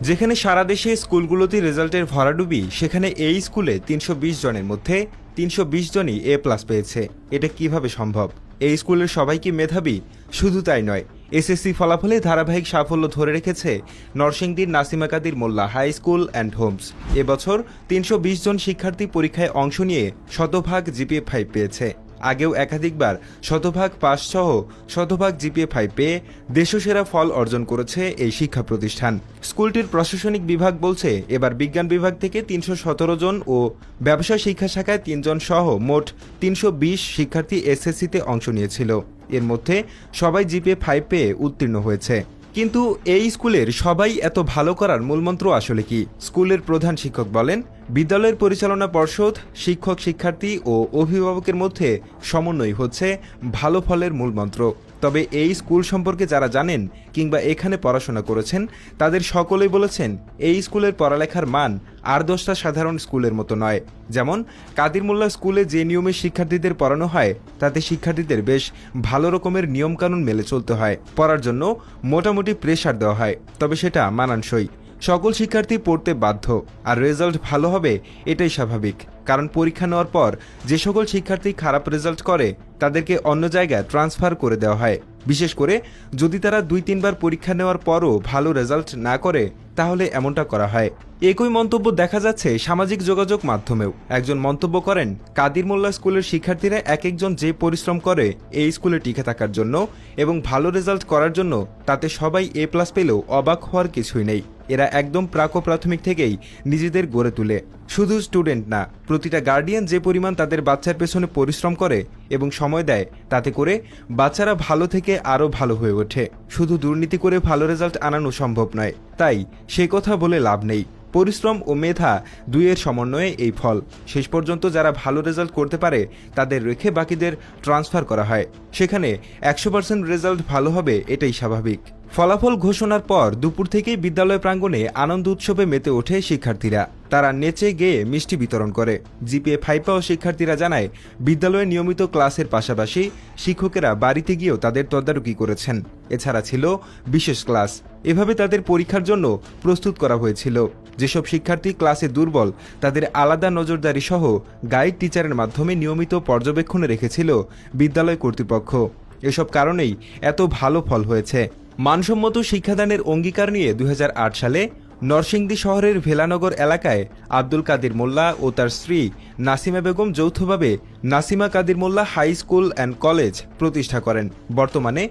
যেখানে সারা দেশে স্কুলগুলোতে রেজাল্টের ভরাডুবি, সেখানে এই স্কুলে ৩২০ জনের মধ্যে ৩২০ জনই A+ পেয়েছে। এটা কিভাবে সম্ভব? এই স্কুলের সবাই কি মেধাবী? শুধু তাই নয়, এসএসসি ফলাফলে ধারাবাহিক সাফল্য ধরে রেখেছে নরসিংদীর নাসিমা কাদির মোল্লা হাই স্কুল অ্যান্ড হোমস। এবছর ৩২০ জন শিক্ষার্থী পরীক্ষায় অংশ নিয়ে শতভাগ GPA 5 পেয়েছে। আগেও একাধিকবার শতভাগ পাস সহ শতভাগ GPA 5 পেয়ে দেশসেরা ফল অর্জন করেছে এই শিক্ষা প্রতিষ্ঠান। স্কুলটির প্রশাসনিক বিভাগ বলছে, এবার বিজ্ঞান বিভাগ থেকে ৩১৭ জন ও ব্যবসা শিক্ষা শাখায় ৩ জন সহ মোট ৩২০ শিক্ষার্থী এসএসসিতে অংশ নিয়েছিল। এর মধ্যে সবাই GPA 5 পেয়ে উত্তীর্ণ হয়েছে। কিন্তু এই স্কুলের সবাই এত ভালো করার মূলমন্ত্র আসলে কি? স্কুলের প্রধান শিক্ষক বলেন, বিদ্যালয়ের পরিচালনা পর্ষদ, শিক্ষক, শিক্ষার্থী ও অভিভাবকের মধ্যে সমন্বয় হচ্ছে ভালো ফলের মূলমন্ত্র। তবে এই স্কুল সম্পর্কে যারা জানেন কিংবা এখানে পড়াশোনা করেছেন, তাদের সকলেই বলেছেন এই স্কুলের পড়ালেখার মান আর 10টা সাধারণ স্কুলের মতো নয়। যেমন কাদির মোল্লা স্কুলে যে নিয়মে শিক্ষার্থীদের পড়ানো হয়, তাতে শিক্ষার্থীদের বেশ ভালো রকমের নিয়মকানুন মেলে চলতে হয়। পড়ার জন্য মোটামুটি প্রেশার দেওয়া হয়, তবে সেটা মানানসই। সকল শিক্ষার্থী পড়তে বাধ্য, আর রেজাল্ট ভালো হবে এটাই স্বাভাবিক। কারণ পরীক্ষা নেওয়ার পর যে সকল শিক্ষার্থী খারাপ রেজাল্ট করে, তাদেরকে অন্য জায়গায় ট্রান্সফার করে দেওয়া হয়। বিশেষ করে যদি তারা 2-3 বার পরীক্ষা নেওয়ার পরও ভালো রেজাল্ট না করে, তাহলে এমনটা করা হয়। একই মন্তব্য দেখা যাচ্ছে সামাজিক যোগাযোগ মাধ্যমেও। একজন মন্তব্য করেন, কাদির মোল্লা স্কুলের শিক্ষার্থীরা এক একজন যে পরিশ্রম করে এই স্কুলে টিকে থাকার জন্য এবং ভালো রেজাল্ট করার জন্য, তাতে সবাই A+ পেলেও অবাক হওয়ার কিছুই নেই। এরা একদম প্রাথমিক থেকেই নিজেদের গড়ে তোলে। শুধু স্টুডেন্ট না, প্রতিটা গার্ডিয়ান যে পরিমাণ তাদের বাচ্চার পেছনে পরিশ্রম করে এবং সময় দেয়, তাতে করে বাচ্চারা ভালো থেকে আরও ভালো হয়ে ওঠে। শুধু দুর্নীতি করে ভালো রেজাল্ট আনানো সম্ভব নয়, তাই সে কথা বলে লাভ নেই। পরিশ্রম ও মেধা দুইয়ের সমন্বয়ে এই ফল। শেষ পর্যন্ত যারা ভালো রেজাল্ট করতে পারে, তাদের রেখে বাকিদের ট্রান্সফার করা হয়। সেখানে 100% রেজাল্ট ভালো হবে, এটাই স্বাভাবিক। ফলাফল ঘোষণার পর দুপুর থেকেই বিদ্যালয় প্রাঙ্গণে আনন্দ উৎসবে মেতে ওঠে শিক্ষার্থীরা। তারা নেচে গেয়ে মিষ্টি বিতরণ করে। GPA 5 পাওয়া শিক্ষার্থীরা জানায়, বিদ্যালয়ে নিয়মিত ক্লাসের পাশাপাশি শিক্ষকেরা বাড়িতে গিয়েও তাদের তদারকি করেছেন। এছাড়া ছিল বিশেষ ক্লাস। এভাবে তাদের পরীক্ষার জন্য প্রস্তুত করা হয়েছিল। যেসব শিক্ষার্থী ক্লাসে দুর্বল, তাদের আলাদা নজরদারি সহ গাইড টিচারের মাধ্যমে নিয়মিত পর্যবেক্ষণে রেখেছিল বিদ্যালয় কর্তৃপক্ষ। এসব কারণেই এত ভালো ফল হয়েছে। মানসম্মত শিক্ষাদানের অঙ্গীকার নিয়ে 2008 সালে নরসিংদী শহরের ভেলানগর এলাকায় আব্দুল কাদির মোল্লা ও তার স্ত্রী নাসিমা বেগম যৌথভাবে নাসিমা কাদির মোল্লা হাই স্কুল অ্যান্ড কলেজ প্রতিষ্ঠা করেন। বর্তমানে